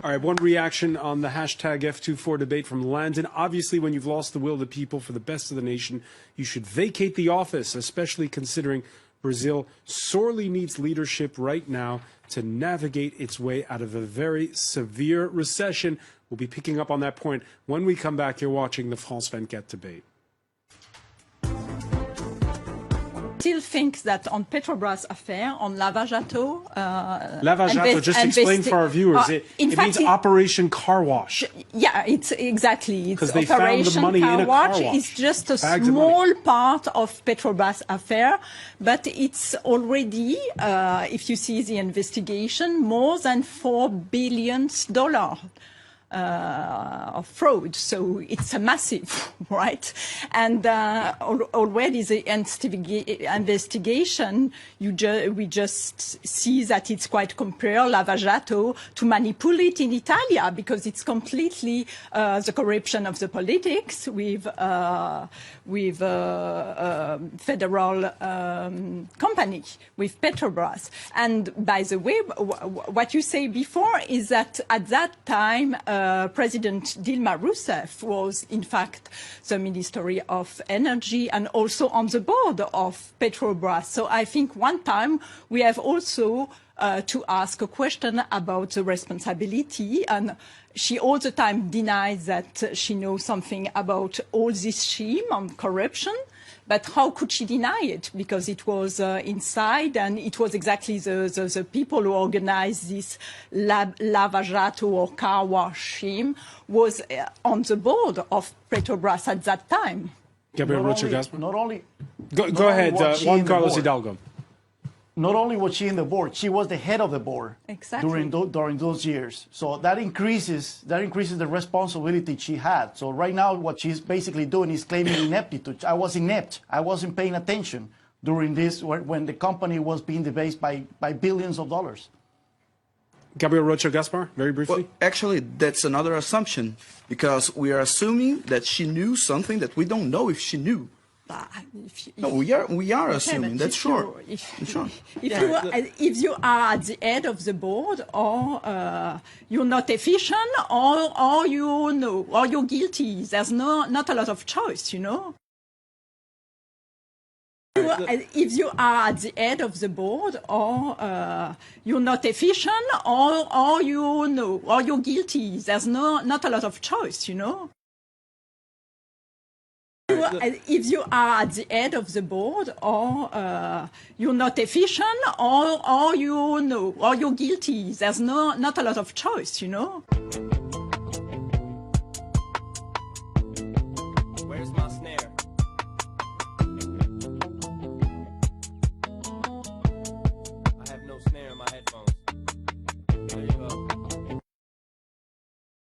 All right, one reaction on the hashtag F24 debate from Landon. Obviously, when you've lost the will of the people for the best of the nation, you should vacate the office, especially considering Brazil sorely needs leadership right now to navigate its way out of a very severe recession. We'll be picking up on that point when we come back. You're watching the France 24 debate. Still think that on Petrobras affair, on Lava Jato... Lava Jato, just explain for our viewers, it means Operation Car Wash. Yeah, it's exactly. Because they found the money in a car wash. It's just a small part of Petrobras affair, but it's already, if you see the investigation, more than $4 billion. Of fraud, so it's a massive, right? And already the investigation, we just see that it's quite compare Lava Jato to manipulate in Italia, because it's completely the corruption of the politics with federal company, with Petrobras. And by the way, what you say before is that at that time, President Dilma Rousseff was, in fact, the Ministry of Energy and also on the board of Petrobras. So I think one time we have also to ask a question about the responsibility, and she all the time denies that she knows something about all this scheme on corruption. But how could she deny it? Because it was inside, and it was exactly the people who organized this Lava Jato or car wash scheme was on the board of Petrobras at that time. Gabriel Rocha Gaspar? Not only... Go ahead, Juan Carlos Hidalgo. Not only was she in the board, she was the head of the board during those years. So that increases the responsibility she had. So right now, what she's basically doing is claiming ineptitude. I was inept. I wasn't paying attention during this when the company was being debased by billions of dollars. Gabriel Rocha Gaspar, very briefly. Well, actually, that's another assumption, because we are assuming that she knew something that we don't know if she knew. No, we are assuming. That's sure. If you are at the head of the board, or you're not efficient, or you know, or you're guilty, there's not a lot of choice, you know. If you are at the head of the board, or you're not efficient, or you know, or you're guilty, there's not a lot of choice, you know. If you are at the head of the board, or you're not efficient, or you know, or you're guilty, there's not a lot of choice, you know. Where's my snare? I have no snare in my headphones. There you go.